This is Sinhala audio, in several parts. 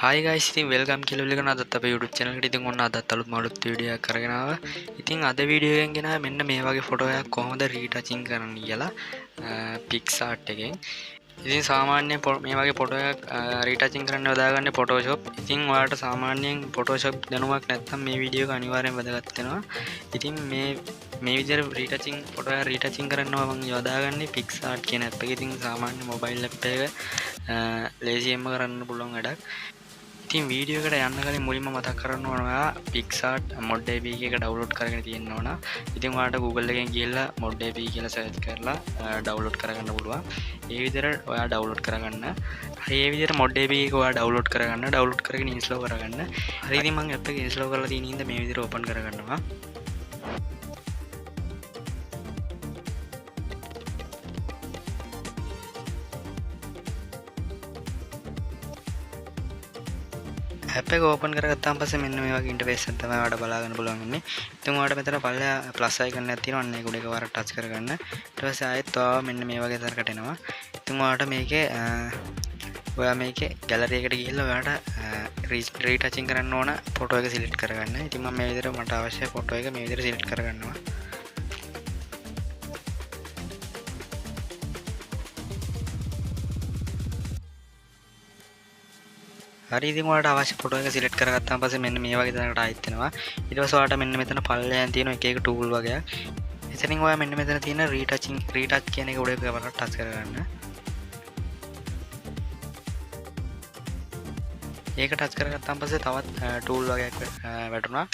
Hi guys, ඉතින් welcome කියලා විලකන අදත් අපේ YouTube channel එකට ඉතින් ඔන්න අදත් අලුත් මාළුත් වීඩියෝ එකක් කරගෙන ආවා. ඉතින් අද වීඩියෝ එකෙන් ගෙනාව මෙන්න මේ වගේ ෆොටෝ එකක් කොහොමද රීටචින් කරන්න කියලා PicsArt එකෙන්. ඉතින් සාමාන්‍යයෙන් මේ වගේ ෆොටෝ එකක් රීටචින් කරන්න යොදාගන්නේ Photoshop. ඉතින් ඔයාලට සාමාන්‍යයෙන් Photoshop දැනුමක් නැත්නම් මේ වීඩියෝ එක අනිවාර්යෙන් වැදගත් වෙනවා. ඉතින් මේ විදිහට රීටචින් ෆොටෝ එක රීටචින් කරනවා මම යොදාගන්නේ PicsArt කියන app එක. ඉතින් සාමාන්‍ය mobile app එක ලේසියෙන්ම කරන්න පුළුවන් වැඩක්. ඉතින් වීඩියෝ එකට යන්න කලින් මුලින්ම මතක් කරන්න ඕන ඔයා PicsArt mod APK එක ඩවුන්ලෝඩ් කරගෙන තියෙන්න ඕන. ඉතින් ඔයාලට Google එකෙන් ගිහලා mod APK කියලා සර්ච් කරලා ඩවුන්ලෝඩ් කරගන්න පුළුවන්. ඒ විදිහට ඔයා ඩවුන්ලෝඩ් කරගන්න. හරි ඒ විදිහට mod APK එක ඔයා ඩවුන්ලෝඩ් කරගන්න. ඩවුන්ලෝඩ් කරගෙන ඉන්ස්ටෝල් කරගන්න. හරි ඉතින් මම app එක ඉන්ස්ටෝල් කරලා තියෙන හින්දා මේ විදිහට ඕපන් කරගන්නවා. app එක ඕපන් කරගත්තාන් පස්සේ මෙන්න මේ වගේ ඉන්ටර්ෆේස් එකක් තමයි ඔයාලට බලා ගන්න පුළුවන් වෙන්නේ. ඉතින් ඔයාලට මෙතන පල්ලෙහා ප්ලස් අයිකන් එකක් තියෙනවා. අන්න ඒක උඩ එකවර ටච් කරගන්න. ඊට පස්සේ ආයෙත් ඔයාව මෙන්න මේ වගේ තරකට එනවා. ඉතින් ඔයාලට මේකේ ගැලරි එකට ගිහිල්ලා ඔයාලට රීටචින් කරන්න ඕන ෆොටෝ එක සිලෙක්ට් කරගන්න. ඉතින් මම මේ විදිහට මට අවශ්‍ය ෆොටෝ එක මේ විදිහට සිලෙක්ට් කරගන්නවා. හරි ඉතින් ඔයාලට අවශ්‍ය ෆොටෝ එක සිලෙක්ට් කරගත්තාන් පස්සේ මෙන්න මේ වගේ තැනකට ආයෙත් එනවා. ඊට පස්සේ ඔයාලට මෙන්න මෙතන පල්ලෙයන් තියෙන එක එක ටූල් වගේක්. එතනින් ඔයා මෙන්න මෙතන තියෙන රීටච් කියන එක උඩ එකවර ටච් කරගන්න. ඒක ටච් කරගත්තාන් පස්සේ තවත් ටූල් වගේක් වැටුණා.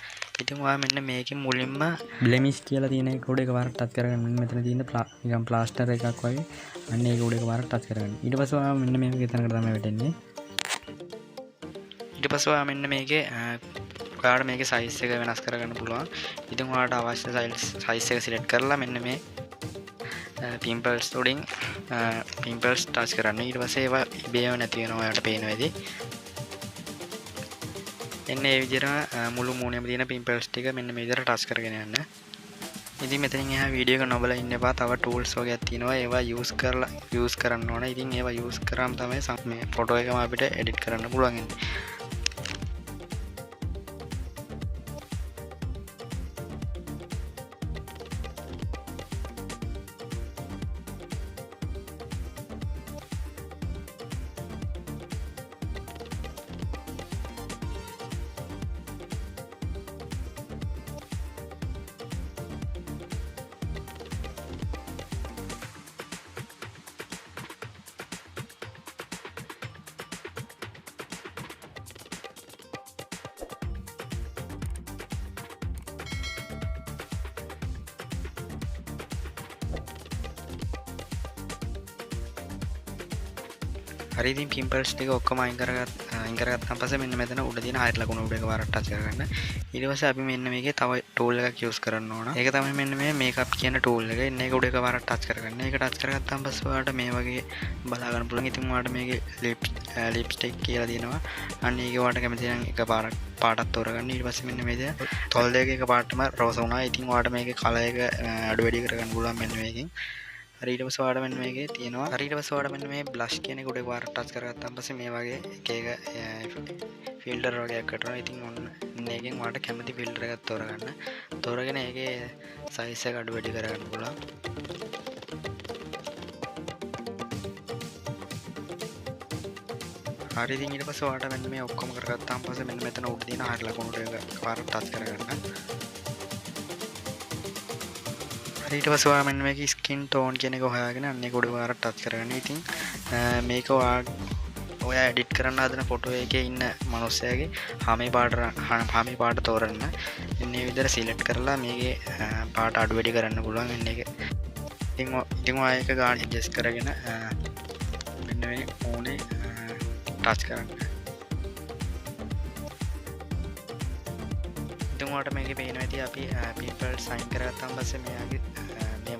ඉතින් ඔයා මෙන්න මේකෙන් මුලින්ම බ්ලෙමිෂ් කියලා තියෙන එක උඩ එකවර ටච් කරගන්න. මෙන්න මෙතන තියෙන නිකන් ප්ලාස්ටර් එකක් වගේ. අන්න ඒක උඩ එකවර ටච් කරගන්න. ඊට පස්සේ ඔයා මෙන්න මේ වගේ තැනකට තමයි වැටෙන්නේ. ඊට පස්සේ ඔයා මෙන්න මේකේ ඔයාලට මේකේ සයිස් එක වෙනස් කරගන්න පුළුවන්. ඉතින් ඔයාලට අවශ්‍ය සයිස් එක සිලෙක්ට් කරලා මෙන්න මේ පිම්පල්ස් උඩින් පිම්පල්ස් ටච් කරන්න. ඊට පස්සේ ඒවා ඉබේම නැති වෙනවා ඔයාලට පේන වෙදී. එන්න මේ විදිහට මුළු මූණේම තියෙන පිම්පල්ස් ටික මෙන්න මේ විදිහට ටච් කරගෙන යන්න. ඉතින් මෙතනින් එහා වීඩියෝ එක නොබලා ඉන්න එපා. තව ටූල්ස් වගේක් තියෙනවා. ඒවා යූස් කරන්න ඕන. ඉතින් ඒවා යූස් කරාම තමයි මේ ෆොටෝ එකම අපිට එඩිට් කරන්න පුළුවන් වෙන්නේ. හරි ඉතින් පිම්පල්ස් ටික ඔක්කොම අයින් කරගත්තාන් පස්සේ මෙන්න මෙතන උඩ තියෙන හයිලයිට් ලකුණ උඩ එකවර ටච් කරගන්න. ඊට පස්සේ අපි මෙන්න මේකේ තව ටූල් එකක් යූස් කරන්න ඕන. ඒක තමයි මෙන්න මේ මේකප් කියන ටූල් එක. ඉන්න එක උඩ එකවර ටච් කරගන්න. ඒක ටච් කරගත්තාන් පස්සේ ඔයාලට මේ වගේ බලා ගන්න පුළුවන්. ඉතින් ඔයාලට මේකේ ලිප්ස්ටික් කියලා තියෙනවා. අන්න ඒක ඔයාලට කැමති නම් එක පාටක් තෝරගන්න. ඊට පස්සේ මෙන්න මේ තොල් දෙක එක පාටම රෝස වුණා. ඉතින් ඔයාලට මේකේ කලර් එක අඩු වැඩි කරගන්න පුළුවන් මෙන්න මේකෙන්. හරි ඊට පස්සේ ඔයාලට මෙන්න මේකේ තියෙනවා. හරි ඊට පස්සේ ඔයාලට මෙන්න මේ බ්ලෂ් කියන එක උඩ එකවර ටච් කරගත්තාන් පස්සේ මේ වගේ එක ෆිල්ටර් වගේක් වටනවා. ඉතින් ඔන්න මේකෙන් ඔයාලට කැමති ෆිල්ටර් එකක් තෝරගන්න. තෝරගෙන ඒකේ සයිස් එක අඩු වැඩි කරගන්න පුළුවන්. හරි ඉතින් ඊට පස්සේ ඔයාලට මෙන්න මේ ඔක්කොම කරගත්තාන් පස්සේ මෙන්න මෙතන උඩ තියෙන හරිය ලකුණු ටික එකවර ටච් කරගන්න. ඊට පස්සේ ඔයා මෙන්න මේකේ ස්කින් ටෝන් කියන එක හොයාගෙන අන්න ඒක උඩ වර ටච් කරගන්න. ඉතින් මේක ඔයා එඩිට් කරන්න හදන ෆොටෝ එකේ ඉන්න මනුස්සයාගේ හාමේ පාට තෝරන්න. මේ විදිහට සිලෙක්ට් කරලා මේකේ පාට අඩු වැඩි කරන්න පුළුවන්. මෙන්න එක. ඉතින් ඔයා ඒක ගාන ඇඩ්ජස්ට් කරගෙන මෙන්න මේ මූණේ ටච් කරන්න. ඉතින් ඔයාලට මේකේ පේනවා ඇති අපි පිම්පල්ස් සයින් කරගත්තාන් පස්සේ මෙයාගේ මේ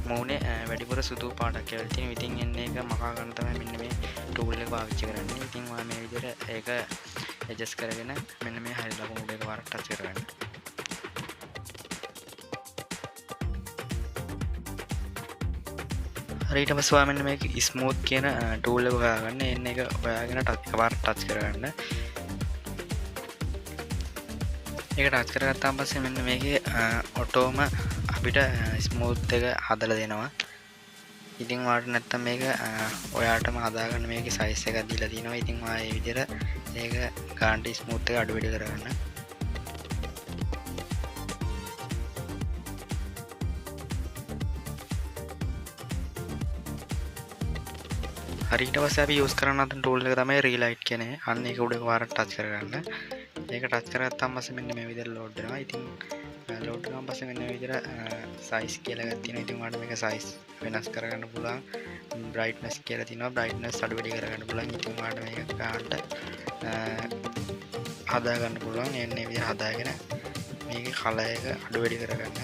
මූණේ වැඩිපුර සුදු පාටක් කියලා තියෙනවා. ඉතින් එන්නේ ඒක මකා ගන්න තමයි මෙන්න මේ ටූල් එක පාවිච්චි කරන්නේ. ඉතින් ඔයා මේ විදිහට ඒක ඇඩ්ජස්ට් කරගෙන මෙන්න මේ හරිය ලකුණු උඩ එකවර ටච් කරගන්න. හරි ඊට පස්සේ ඔයා මෙන්න මේක ස්මූත් කියන ටූල් එක හොයාගන්න. එන්න එක හොයාගෙන එකපාරට ටච් කරගන්න. ඒක ටච් කරගත්තාන් පස්සේ මෙන්න මේකේ ඔටෝම අපිට ස්මූත් එක හදලා දෙනවා. ඉතින් ඔයාලට නැත්තම් මේක ඔයාටම හදාගන්න මේකේ සයිස් එකක් දීලා තිනවා. ඉතින් ඔයා මේ විදිහට ඒක ගාන්ටි ස්මූත් එක අඩු වැඩි කරගන්න. හරි ඊට පස්සේ අපි යූස් කරන්න හදන ටූල් එක තමයි රීලයිට් කියන්නේ. අන්න ඒක උඩ එකපාරට ටච් කරගන්න. ඒක ටච් කරගත්තාම පස්සේ මෙන්න මේ විදිහට ලෝඩ් වෙනවා. ඉතින් ලෝඩ් වුණාන් පස්සේ මෙන්න මේ විදිහට සයිස් කියලා එකක් තියෙනවා. ඉතින් ඔයාලට මේක සයිස් වෙනස් කරගන්න පුළුවන්. බ්‍රයිට්නස් කියලා තියෙනවා. බ්‍රයිට්නස් අඩු වැඩි කරගන්න පුළුවන්. ඉතින් ඔයාලට මේක ගන්නට හදා ගන්න පුළුවන්. එන්නේ විදිහට හදාගෙන මේකේ කලර් එක අඩු වැඩි කරගන්න.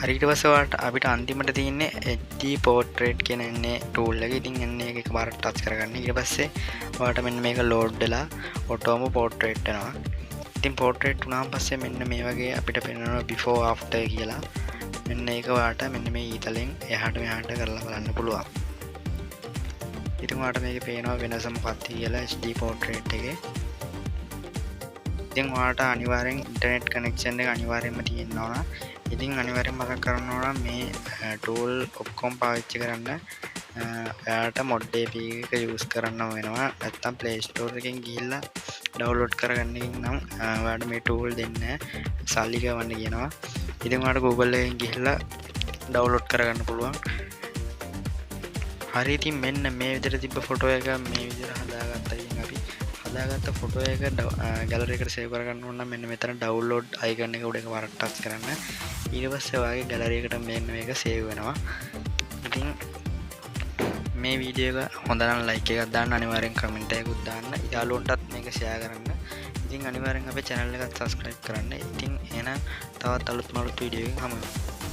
හරි ඊට පස්සේ ඔයාලට අපිට අන්තිමට තියෙන්නේ HD portrait කියන එන්නේ ටූල් එක. ඉතින් එන්නේ එක එකපාරට ටච් කරගන්න. ඊට පස්සේ ඔයාලට මෙන්න මේක ලෝඩ් වෙලා ඔටෝම portrait වෙනවා. ඉතින් portrait වුණාන් පස්සේ මෙන්න මේ වගේ අපිට පෙනෙනවා before after කියලා. මෙන්න ඒක ඔයාලට මෙන්න මේ ඊතලෙන් එහාට මෙහාට කරලා බලන්න පුළුවන්. ඉතින් ඔයාලට මේකේ පේනවා වෙනස මොකක්ද කියලා HD portrait එකේ. ඉතින් ඔයාලට අනිවාර්යෙන් ඉන්ටර්නෙට් කනෙක්ෂන් එක අනිවාර්යෙන්ම තියෙන්න ඕන. ඉතින් අනිවාර්යෙන් මතක් කරන්න ඕන මේ ටූල් ඔක්කොම පාවිච්චි කරන්න ඔයාලට mod app එක යූස් කරන්න වෙනවා. නැත්නම් Play Store එකෙන් ගිහිල්ලා ඩවුන්ලෝඩ් කරගන්න නම් ඔයාලට මේ ටූල් දෙන්නේ සල්ලි ගවන්න කියනවා. ඉතින් ඔයාලට Google එකෙන් ගිහිල්ලා ඩවුන්ලෝඩ් කරගන්න පුළුවන්. හරි ඉතින් මෙන්න මේ විදිහට තිබ්බ ෆොටෝ එක මේ විදිහට හදාගත්තා. ඉතින් අපි හදාගත්ත ෆොටෝ එක ගැලරි එකට සේව් කරගන්න ඕන නම් මෙන්න මෙතන ඩවුන්ලෝඩ් අයිකන් එක උඩ එකපාරට ටච් කරන්න. ඊට පස්සේ ඔයාගේ ගැලරි එකට මෙන්න මේක සේව් වෙනවා. ඉතින් මේ වීඩියෝ එක හොඳ නම් ලයික් එකක් දාන්න, අනිවාර්යෙන් කමෙන්ට් එකකුත් දාන්න. යාළුවන්ටත් මේක ෂෙයා කරන්න. ඉතින් අනිවාර්යෙන් අපේ channel එකත් subscribe කරන්න. ඉතින් එහෙනම් තවත් අලුත් වීඩියෝ එකකින් හමු වෙමු.